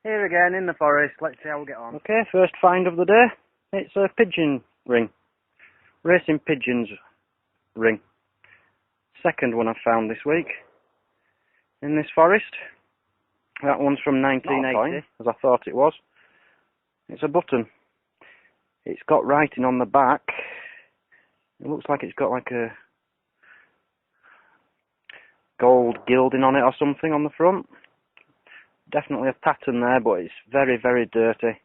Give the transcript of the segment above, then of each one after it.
Here again in the forest, let's see how we get on. Okay, first find of the day. It's a pigeon ring. Racing pigeons ring. Second one I've found this week in this forest. That one's from 1980, as I thought it was. It's a button. It's got writing on the back. It looks like it's got like a gold gilding on it or something on the front. Definitely a pattern there, but it's very, very dirty.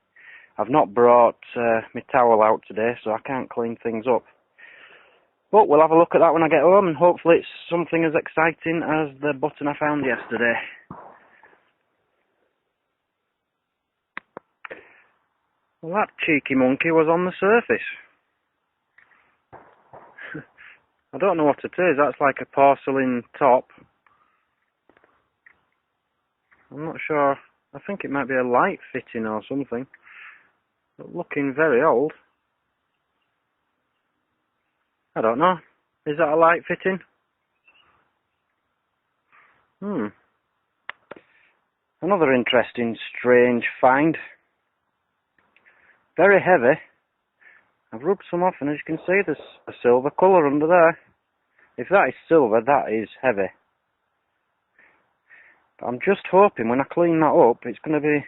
I've not brought my towel out today, so I can't clean things up. But we'll have a look at that when I get home, and hopefully it's something as exciting as the button I found yesterday. Well, that cheeky monkey was on the surface. I don't know what it is. That's like a porcelain top. I'm not sure. I think it might be a light fitting or something. But looking very old. I don't know. Is that a light fitting? Another interesting, strange find. Very heavy. I've rubbed some off, and as you can see, there's a silver colour under there. If that is silver, that is heavy. But I'm just hoping when I clean that up, it's going to be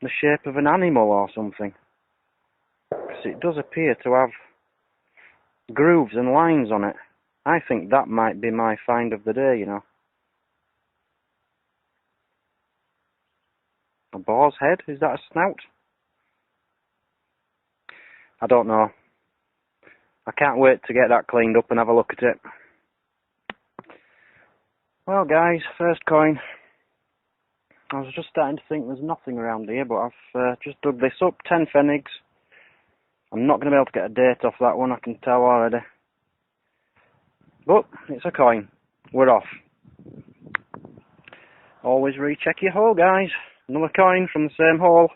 the shape of an animal or something. Because it does appear to have grooves and lines on it. I think that might be my find of the day, you know. A boar's head? Is that a snout? I don't know. I can't wait to get that cleaned up and have a look at it. Well guys, first coin. I was just starting to think there's nothing around here, but I've just dug this up, 10 pfennigs. I'm not going to be able to get a date off that one, I can tell already. But it's a coin. We're off. Always recheck your hole, guys. Another coin from the same hole.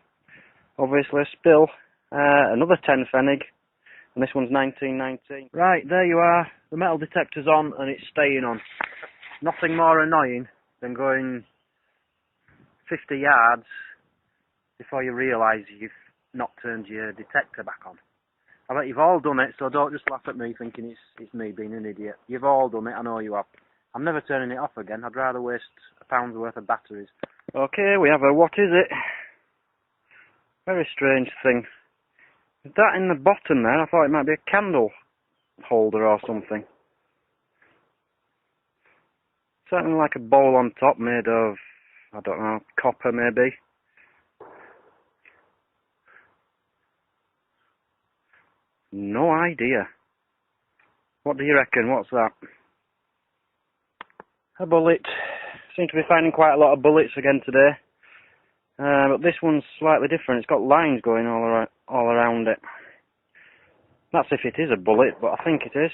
Obviously a spill. Another 10 pfennig. And this one's 1919. Right, there you are. The metal detector's on and it's staying on. Nothing more annoying than going 50 yards before you realise you've not turned your detector back on. I bet you've all done it, so don't just laugh at me thinking it's me being an idiot. You've all done it, I know you have. I'm never turning it off again. I'd rather waste a pound's worth of batteries. Okay, we have a what is it? Very strange thing. That in the bottom there, I thought it might be a candle holder or something. Certainly like a bowl on top made of, I don't know, copper maybe. No idea. What do you reckon? What's that? A bullet. Seem to be finding quite a lot of bullets again today. But this one's slightly different. It's got lines going all around it. That's if it is a bullet, but I think it is.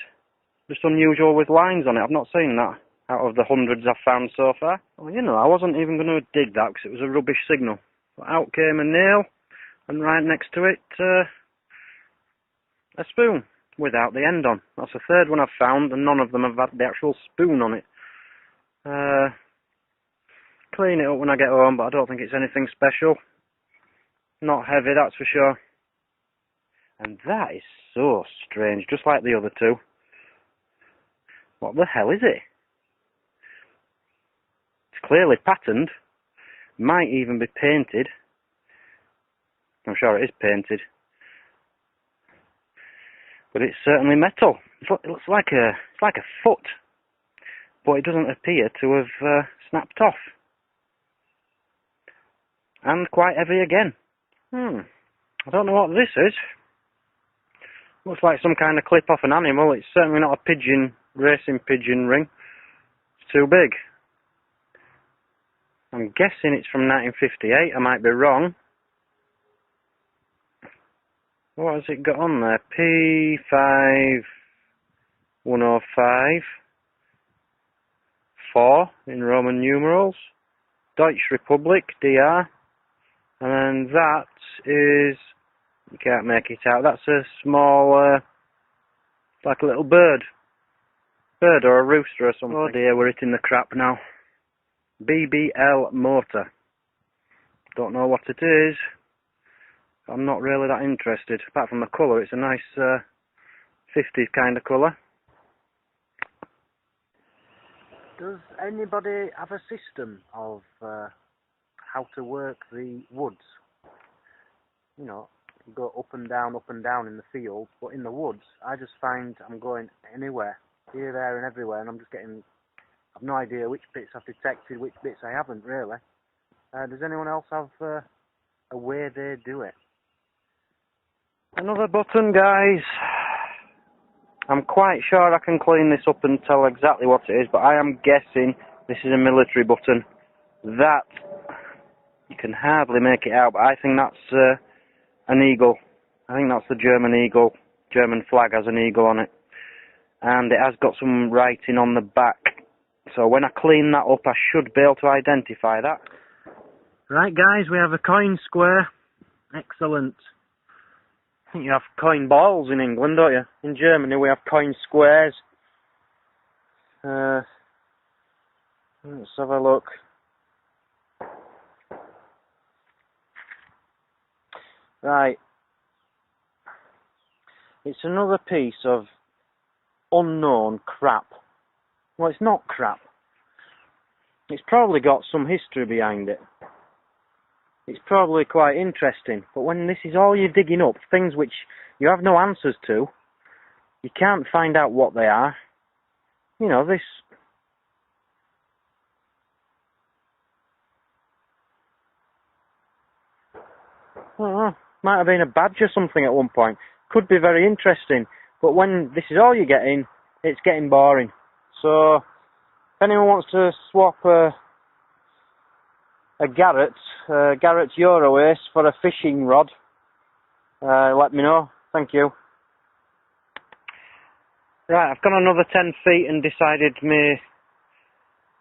Just unusual with lines on it. I've not seen that out of the hundreds I've found so far. Well, you know, I wasn't even going to dig that because it was a rubbish signal. But out came a nail, and right next to it, a spoon without the end on. That's the third one I've found, and none of them have had the actual spoon on it. Clean it up when I get home, but I don't think it's anything special. Not heavy, that's for sure. And that is so strange, just like the other two. What the hell is it? It's clearly patterned. Might even be painted. I'm sure it is painted. But it's certainly metal. It looks like a foot. But it doesn't appear to have snapped off. And quite heavy again. I don't know what this is. Looks like some kind of clip off an animal. It's certainly not a pigeon, racing pigeon ring. It's too big. I'm guessing it's from 1958. I might be wrong. What has it got on there? P5105 4 in Roman numerals. Deutsche Republik, DR. And then that is, you can't make it out, that's a small, like a little bird. Bird or a rooster or something. Oh dear, we're hitting the crap now. BBL motor. Don't know what it is. I'm not really that interested. Apart from the colour, it's a nice 50s kind of colour. Does anybody have a system of how to work the woods? You know, you go up and down in the field, but in the woods, I just find I'm going anywhere, here, there and everywhere, and I'm just getting, I've no idea which bits I've detected, which bits I haven't really. Does anyone else have a way they do it? Another button, guys. I'm quite sure I can clean this up and tell exactly what it is, but I am guessing this is a military button. That, you can hardly make it out, but I think that's an eagle. I think that's the German eagle. German flag has an eagle on it. And it has got some writing on the back. So when I clean that up, I should be able to identify that. Right, guys, we have a coin square. Excellent. I think you have coin balls in England, don't you? In Germany we have coin squares. Let's have a look. Right. It's another piece of unknown crap. Well, it's not crap. It's probably got some history behind it. It's probably quite interesting, but when this is all you're digging up, things which you have no answers to, you can't find out what they are. You know, this... I don't know, might have been a badge or something at one point. Could be very interesting, but when this is all you're getting, it's getting boring. So, if anyone wants to swap a Garrett's Euro Ace for a fishing rod, let me know. Thank you. Right, I've gone another 10 feet and decided my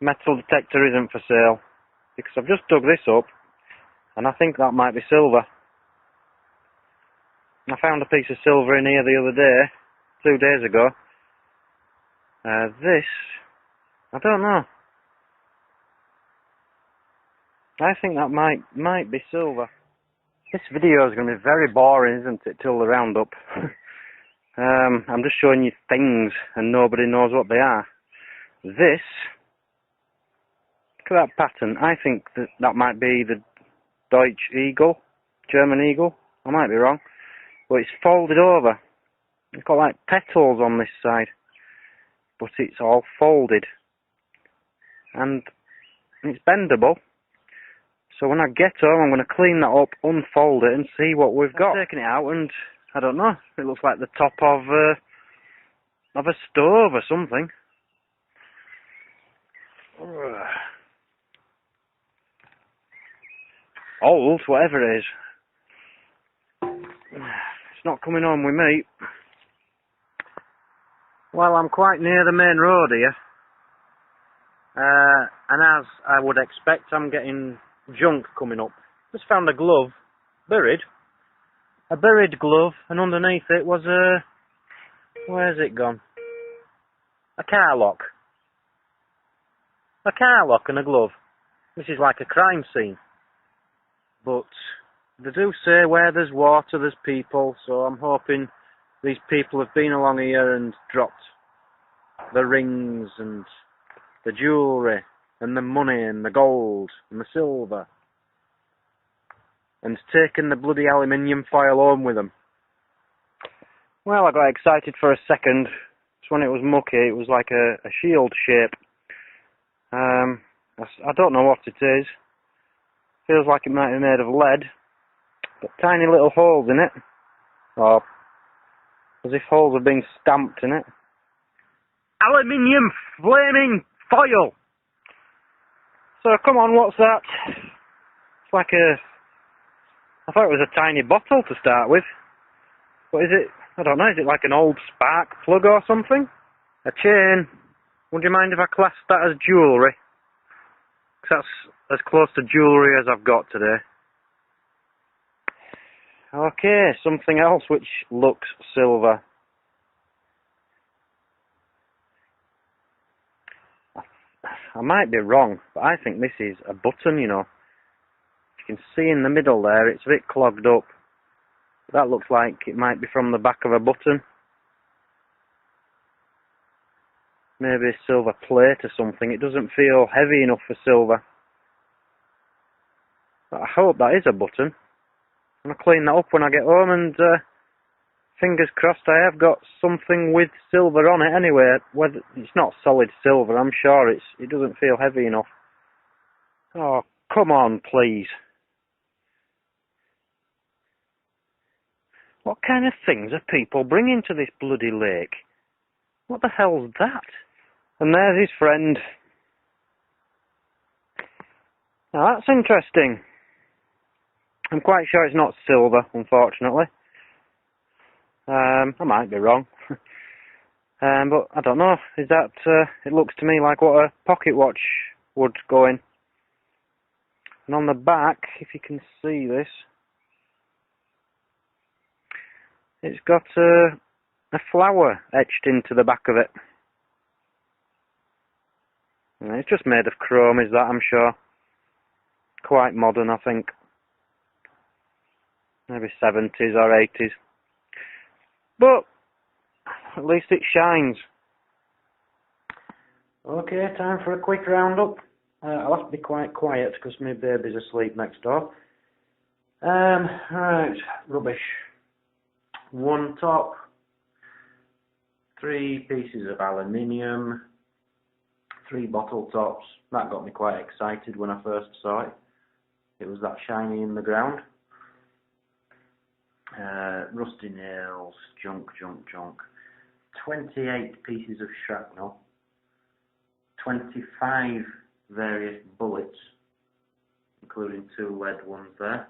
metal detector isn't for sale. Because I've just dug this up, and I think that might be silver. I found a piece of silver in here the other day, 2 days ago. This, I don't know. I think that might be silver. This video is going to be very boring, isn't it, till the roundup. I'm just showing you things and nobody knows what they are. This, look at that pattern. I think that might be the Deutsche Eagle, German eagle. I might be wrong. But it's folded over. It's got like petals on this side. But it's all folded. And it's bendable. So when I get home, I'm going to clean that up, unfold it, and see what we've got. I'm taking it out, and I don't know. It looks like the top of a stove or something. Old, whatever it is. It's not coming home with me. Well, I'm quite near the main road here. And as I would expect, I'm getting junk coming up. Just found a glove, buried. A buried glove, and underneath it was a... Where's it gone? A car lock. A car lock and a glove. This is like a crime scene. But they do say where there's water, there's people, so I'm hoping these people have been along here and dropped the rings and the jewellery and the money and the gold and the silver and taken the bloody aluminium foil home with them. Well, I got excited for a second. Just when it was mucky, it was like a shield shape. I don't know what it is. Feels like it might be made of lead. Got tiny little holes in it. Or as if holes have been stamped in it. Aluminium flaming foil! So come on, what's that? It's like I thought it was a tiny bottle to start with. What is it? I don't know, is it like an old spark plug or something? A chain. Would you mind if I classed that as jewellery? Because that's as close to jewellery as I've got today. Okay, something else which looks silver. I might be wrong, but I think this is a button, you know. You can see in the middle there, it's a bit clogged up. That looks like it might be from the back of a button. Maybe a silver plate or something. It doesn't feel heavy enough for silver. But I hope that is a button. I'm going to clean that up when I get home, and fingers crossed I have got something with silver on it anyway. Whether it's not solid silver, I'm sure it doesn't feel heavy enough. Oh, come on, please. What kind of things are people bringing to this bloody lake? What the hell's that? And there's his friend. Now that's interesting. I'm quite sure it's not silver, unfortunately. I might be wrong. But I don't know. Is that, it looks to me like what a pocket watch would go in. And on the back, if you can see this, it's got a flower etched into the back of it. And it's just made of chrome, is that, I'm sure. Quite modern, I think. Maybe 70s or 80s. But at least it shines. Okay, time for a quick roundup. I'll have to be quite quiet because my baby's asleep next door. Right, rubbish. 1 top, 3 pieces of aluminium, 3 bottle tops. That got me quite excited when I first saw it. It was that shiny in the ground. Rusty nails, junk. 28 pieces of shrapnel. 25 various bullets, including 2 lead ones there.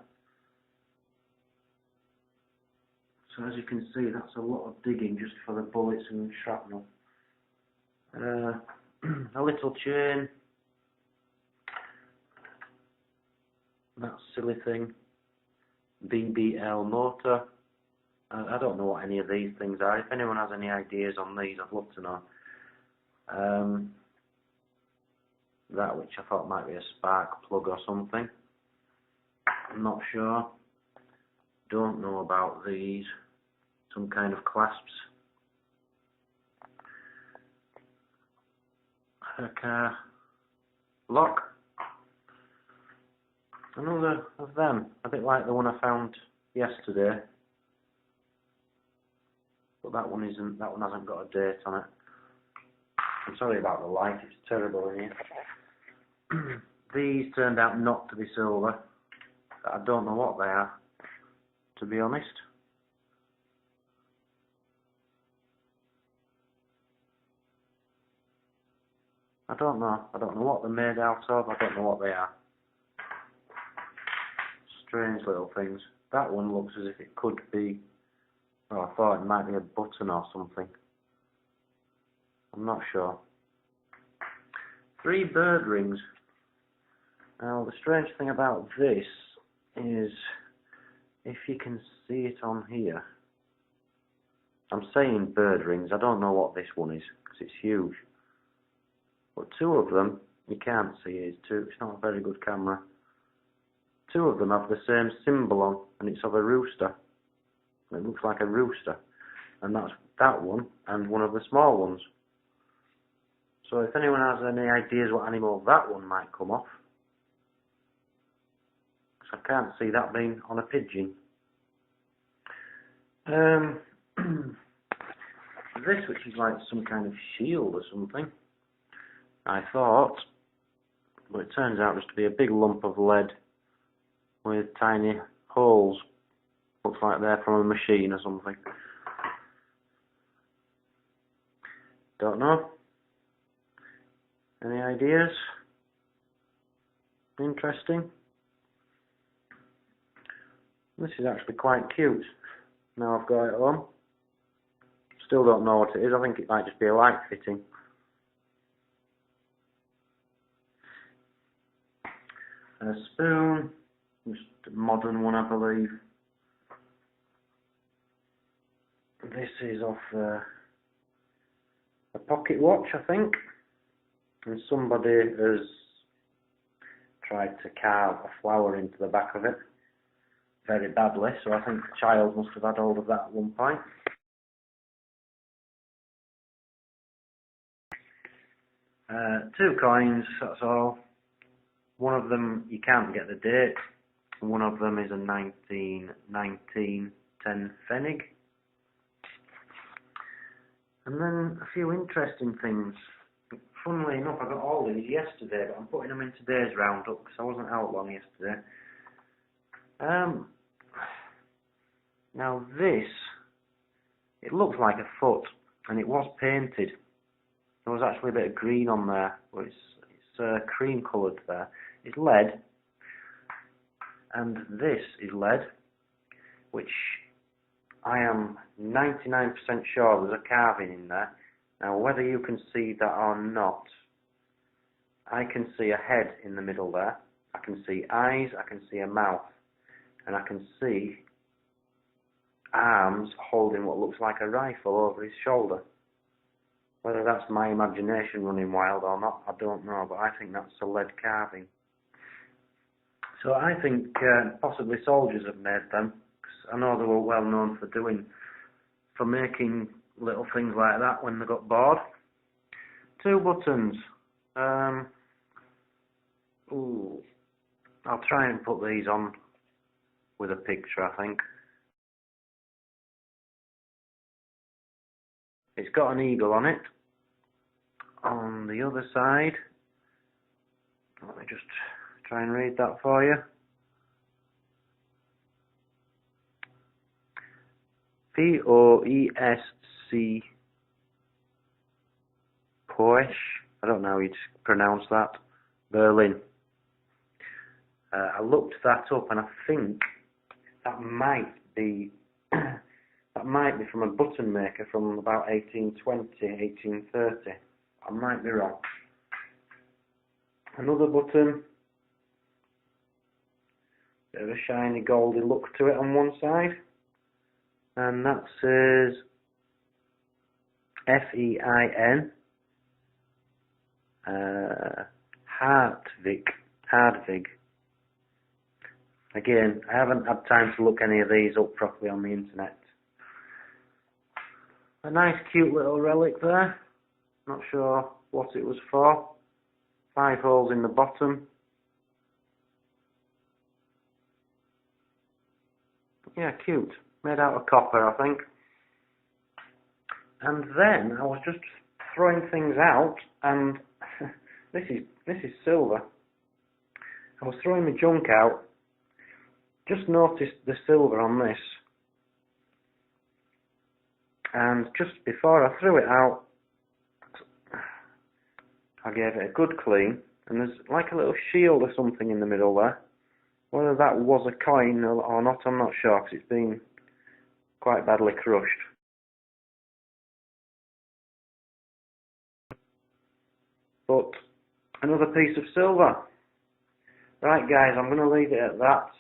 So as you can see, that's a lot of digging just for the bullets and shrapnel. A little chain. That silly thing. BBL motor. I don't know what any of these things are. If anyone has any ideas on these, I'd love to know. That which I thought might be a spark plug or something. I'm not sure. Don't know about these. Some kind of clasps. Lock. Another of them, a bit like the one I found yesterday. But that one hasn't got a date on it. I'm sorry about the light, it's terrible in here. These turned out not to be silver. I don't know what they are, to be honest. I don't know what they're made out of, I don't know what they are. Strange little things. That one looks as if it could be, well, I thought it might be a button or something. I'm not sure. 3 bird rings. Now the strange thing about this is, if you can see it on here, I'm saying bird rings, I don't know what this one is, because it's huge. But 2 of them, you can't see it, it's not a very good camera. 2 of them have the same symbol on, and it's of a rooster. It looks like a rooster. And that's that one, and one of the small ones. So if anyone has any ideas what animal that one might come off, because I can't see that being on a pigeon. This, which is like some kind of shield or something, I thought, but it turns out just to be a big lump of lead with tiny holes. Looks like they're from a machine or something. Don't know. Any ideas? Interesting. This is actually quite cute. Now I've got it on. Still don't know what it is. I think it might just be a light fitting. A spoon. Just a modern one, I believe. This is off a pocket watch, I think. And somebody has tried to carve a flower into the back of it very badly, so I think a child must have had hold of that at one point. Two coins, that's all. One of them you can't get the date, and one of them is a 1919 10 pfennig. And then a few interesting things. Funnily enough, I got all these yesterday, but I'm putting them in today's roundup because I wasn't out long yesterday. Now this, it looks like a foot, and it was painted. There was actually a bit of green on there, but it's cream coloured there. It's lead, and this is lead, which I am 99% sure there's a carving in there. Now whether you can see that or not, I can see a head in the middle there, I can see eyes, I can see a mouth, and I can see arms holding what looks like a rifle over his shoulder. Whether that's my imagination running wild or not, I don't know, but I think that's a lead carving. So I think possibly soldiers have made them, because I know they were well known for making little things like that when they got bored. Two buttons. Ooh, I'll try and put these on with a picture, I think. It's got an eagle on it. On the other side, let me just try and read that for you. Poesc, Poesch, I don't know how you'd pronounce that, Berlin. I looked that up, and I think that might be from a button maker from about 1820, 1830. I might be wrong. Another button, bit of a shiny goldy look to it on one side, and that says F-E-I-N, Hardvig. Again, I haven't had time to look any of these up properly on the internet. A nice cute little relic there. Not sure what it was for. 5 holes in the bottom. Yeah, cute. Made out of copper, I think. And then I was just throwing things out, and this is silver. I was throwing my junk out. Just noticed the silver on this. And just before I threw it out, I gave it a good clean, and there's like a little shield or something in the middle there. Whether that was a coin or not, I'm not sure, because it's been quite badly crushed. But another piece of silver. Right guys, I'm going to leave it at that.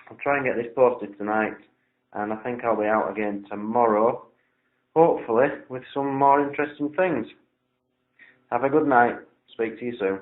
I'll try and get this posted tonight, and I think I'll be out again tomorrow, hopefully with some more interesting things. Have a good night. Speak to you soon.